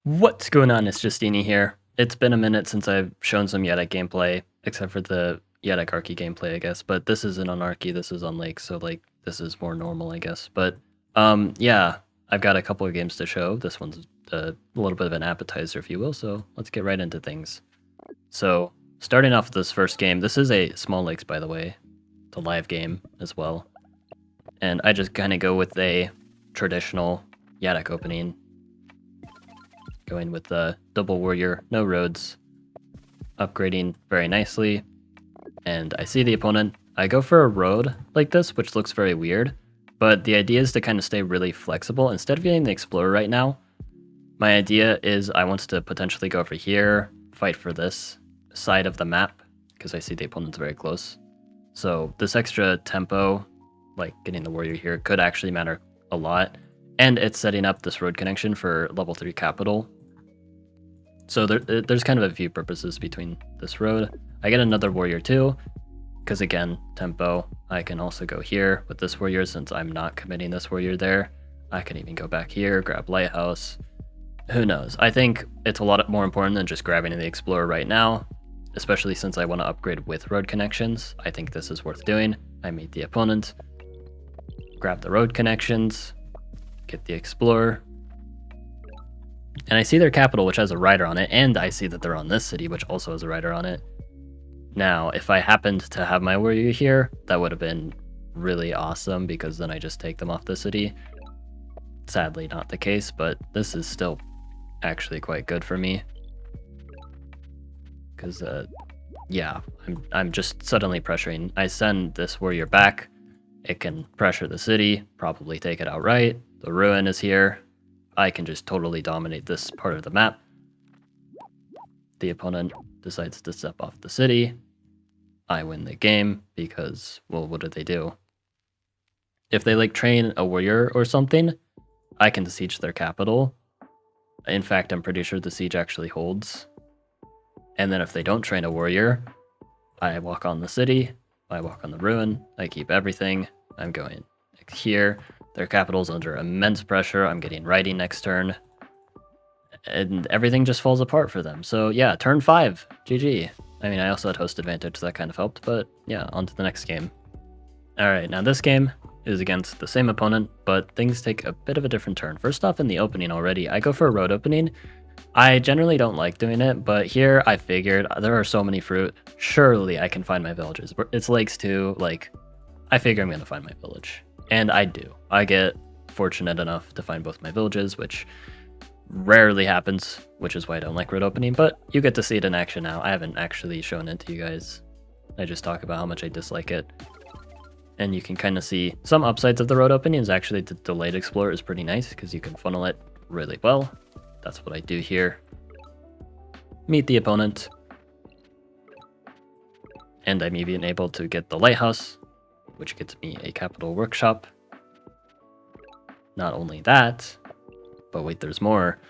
What's going on? It's Justeeni here. It's been a minute since I've shown some Yadakk gameplay, except for the Yadakk Arky gameplay, I guess. But this isn't on Arky, this is on Lake, so like this is more normal, I guess. But yeah, I've got a couple of games to show. This one's a little bit of an appetizer, if you will. So let's get right into things. So starting off with this first game, this is a Small Lakes, by the way. It's a live game as well, and I just kind of go with a traditional Yadakk opening. Going with the double warrior, no roads, upgrading very nicely, and I see the opponent. I go for a road like this, which looks very weird, but the idea is to kind of stay really flexible. Instead of getting the explorer right now, my idea is I want to potentially go over here, fight for this side of the map, because I see the opponent's very close. So this extra tempo, like getting the warrior here, could actually matter a lot, and it's setting up this road connection for level 3 capital. So there's kind of a few purposes between this road. I get another warrior too, because again, tempo. I can also go here with this warrior since I'm not committing this warrior there. I can even go back here, grab lighthouse. Who knows? I think it's a lot more important than just grabbing the explorer right now, especially since I want to upgrade with road connections. I think this is worth doing. I meet the opponent, grab the road connections, get the explorer. And I see their capital, which has a rider on it, and I see that they're on this city, which also has a rider on it. Now, if I happened to have my warrior here, that would have been really awesome, because then I just take them off the city. Sadly, not the case, but this is still actually quite good for me. Because, yeah, I'm just suddenly pressuring. I send this warrior back. It can pressure the city, probably take it outright. The ruin is here. I can just totally dominate this part of the map. The opponent decides to step off the city. I win the game because, well, what do they do? If they like train a warrior or something, I can siege their capital. In fact, I'm pretty sure the siege actually holds. And then if they don't train a warrior, I walk on the city, I walk on the ruin, I keep everything. I'm going here. Their capital's under immense pressure. I'm getting writing next turn. And everything just falls apart for them. So yeah, turn 5. GG. I mean, I also had host advantage, so that kind of helped. But yeah, on to the next game. Alright, now this game is against the same opponent, but things take a bit of a different turn. First off, in the opening already, I go for a road opening. I generally don't like doing it, but here I figured there are so many fruit. Surely I can find my villages. It's lakes too. Like, I figure I'm going to find my village. And I do. I get fortunate enough to find both my villages, which rarely happens, which is why I don't like road opening, but you get to see it in action now. I haven't actually shown it to you guys. I just talk about how much I dislike it. And you can kind of see some upsides of the road opening is actually the delayed explorer is pretty nice because you can funnel it really well. That's what I do here. Meet the opponent. And I'm even able to get the lighthouse, which gets me a capital workshop. Not only that, but wait, there's more.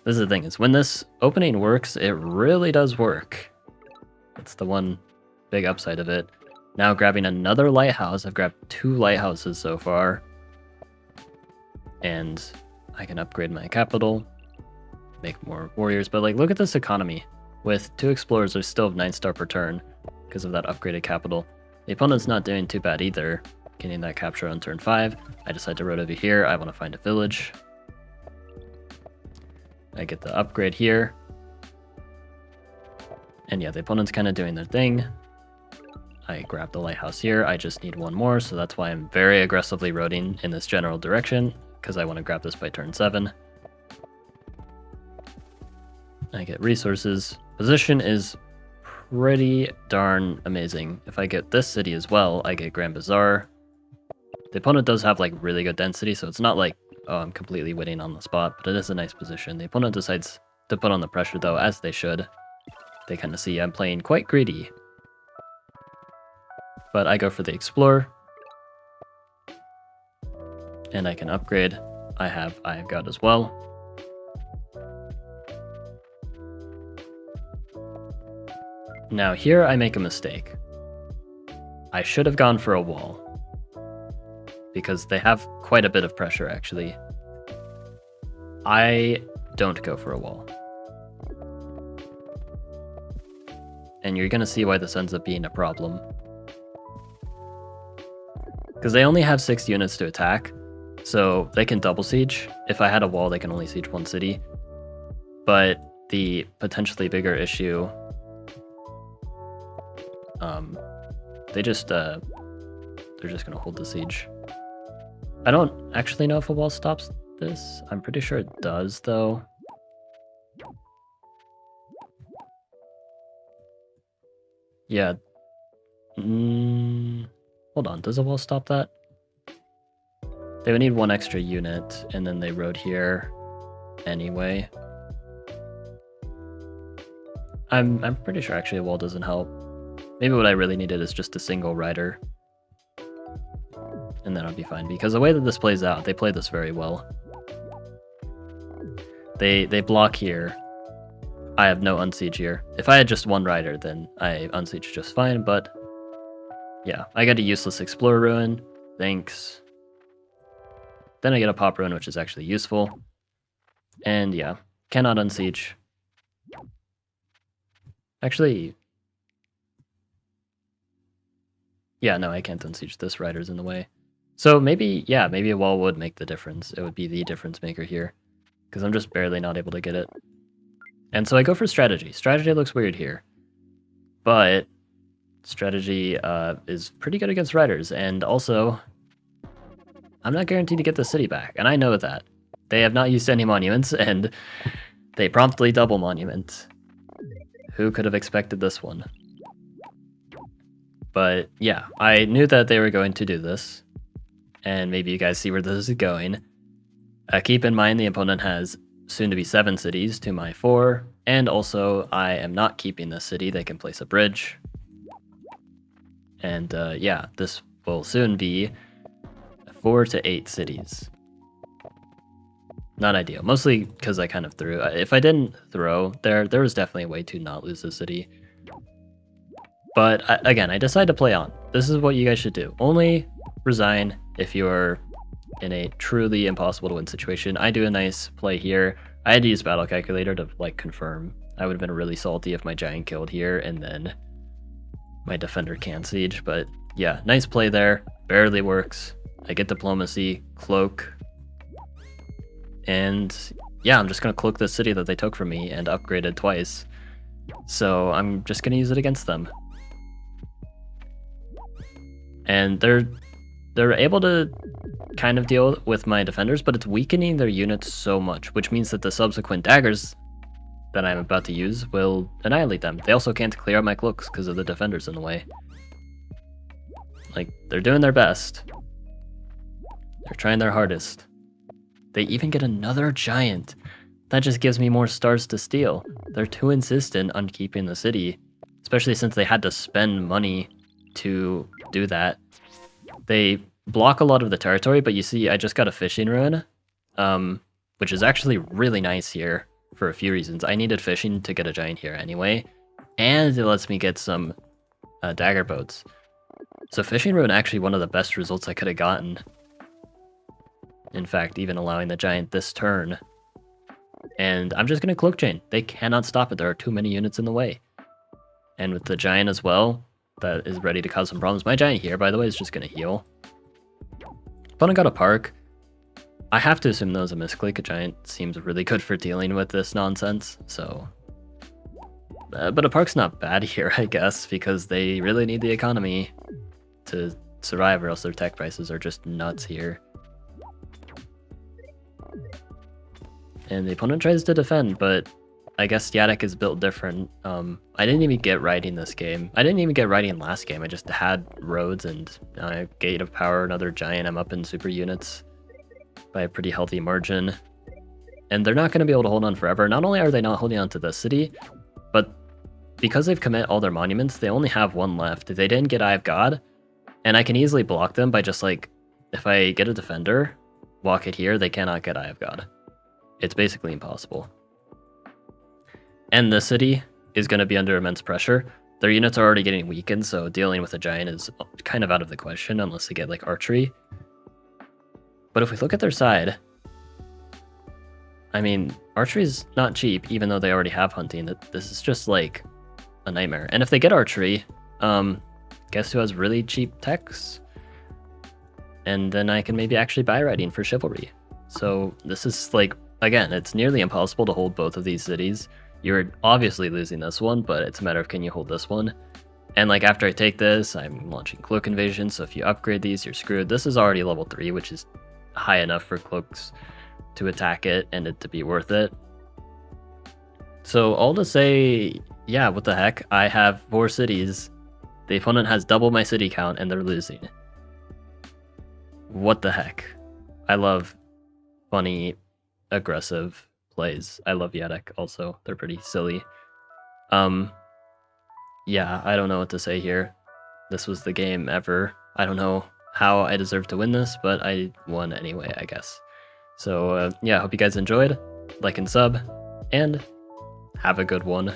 This is the thing, is when this opening works, it really does work. That's the one big upside of it. Now grabbing another lighthouse. I've grabbed 2 lighthouses so far. And I can upgrade my capital, make more warriors. But like, look at this economy. With 2 explorers, I still have 9 star per turn because of that upgraded capital. The opponent's not doing too bad either, getting that capture on turn 5. I decide to road over here. I want to find a village. I get the upgrade here. And yeah, the opponent's kind of doing their thing. I grab the lighthouse here. I just need 1 more, so that's why I'm very aggressively roading in this general direction, because I want to grab this by turn 7. I get resources. Position is pretty darn amazing. If I get this city as well, I get Grand Bazaar. The opponent does have like really good density, so it's not like, oh, I'm completely winning on the spot, but it is a nice position. The opponent decides to put on the pressure though, as they should. They kind of see I'm playing quite greedy. But I go for the explorer. And I can upgrade. I've got as well. Now here I make a mistake. I should have gone for a wall, because they have quite a bit of pressure actually. I don't go for a wall. And you're going to see why this ends up being a problem. Because they only have 6 units to attack, so they can double siege. If I had a wall, they can only siege 1 city. But the potentially bigger issue, they're just gonna hold the siege. I don't actually know if a wall stops this. I'm pretty sure it does, though. Yeah. Hold on, does a wall stop that? They would need 1 extra unit, and then they rode here anyway. I'm pretty sure actually a wall doesn't help. Maybe what I really needed is just a single rider. And then I'll be fine, because the way that this plays out, they play this very well. They block here. I have no unsiege here. If I had just 1 rider, then I unsiege just fine, but yeah, I get a useless Explorer Ruin. Thanks. Then I get a Pop Ruin, which is actually useful. And yeah, cannot unsiege. Actually, yeah, no, I can't unsiege. This rider's in the way. So maybe, yeah, maybe a wall would make the difference. It would be the difference maker here, because I'm just barely not able to get it. And so I go for strategy. Strategy looks weird here, but strategy is pretty good against riders. And also, I'm not guaranteed to get the city back, and I know that. They have not used any monuments, and they promptly double monument. Who could have expected this one? But yeah, I knew that they were going to do this, and maybe you guys see where this is going. Keep in mind the opponent has soon to be 7 cities to my 4, and also I am not keeping this city. They can place a bridge. And yeah, this will soon be 4 to 8 cities. Not ideal, mostly because I kind of threw. If I didn't throw, there was definitely a way to not lose the city. But again, I decided to play on. This is what you guys should do. Only resign if you're in a truly impossible to win situation. I do a nice play here. I had to use Battle Calculator to like confirm. I would have been really salty if my giant killed here and then my defender can't siege. But yeah, nice play there. Barely works. I get diplomacy, cloak. And yeah, I'm just going to cloak the city that they took from me and upgraded twice. So I'm just going to use it against them. And they're able to kind of deal with my defenders, but it's weakening their units so much, which means that the subsequent daggers that I'm about to use will annihilate them. They also can't clear out my cloaks because of the defenders in the way. Like, they're doing their best. They're trying their hardest. They even get another giant. That just gives me more stars to steal. They're too insistent on keeping the city, especially since they had to spend money to do that. They block a lot of the territory, but you see I just got a fishing ruin, which is actually really nice here for a few reasons. I needed fishing to get a giant here anyway, and it lets me get some dagger boats. So fishing ruin actually one of the best results I could have gotten. In fact, even allowing the giant this turn. And I'm just going to cloak chain. They cannot stop it. There are too many units in the way. And with the giant as well, that is ready to cause some problems. My giant here, by the way, is just going to heal. Opponent got a park. I have to assume that was a misclick. A giant seems really good for dealing with this nonsense. So, but a park's not bad here, I guess, because they really need the economy to survive, or else their tech prices are just nuts here. And the opponent tries to defend, but I guess Yadakk is built different. I didn't even get riding this game. I didn't even get riding last game. I just had roads and Gate of Power, another giant. I'm up in super units by a pretty healthy margin. And they're not going to be able to hold on forever. Not only are they not holding on to the city, but because they've commit all their monuments, they only have 1 left. They didn't get Eye of God, and I can easily block them by just like, if I get a defender, walk it here, they cannot get Eye of God. It's basically impossible. And the city is going to be under immense pressure. Their units are already getting weakened, so dealing with a giant is kind of out of the question unless they get like archery. But if we look at their side, I mean, archery's not cheap, even though they already have hunting. This is just like a nightmare. And if they get archery, guess who has really cheap techs? And then I can maybe actually buy writing for chivalry. So this is like, again, it's nearly impossible to hold both of these cities. You're obviously losing this one, but it's a matter of can you hold this one? And like after I take this, I'm launching Cloak Invasion, so if you upgrade these, you're screwed. This is already level 3, which is high enough for Cloaks to attack it and it to be worth it. So all to say, yeah, what the heck? I have 4 cities. The opponent has double my city count and they're losing. What the heck? I love funny, aggressive plays. I love Yadakk also. They're pretty silly. Yeah, I don't know what to say here. This was the game ever. I don't know how I deserve to win this, but I won anyway, I guess. So yeah, hope you guys enjoyed. Like and sub, and have a good one.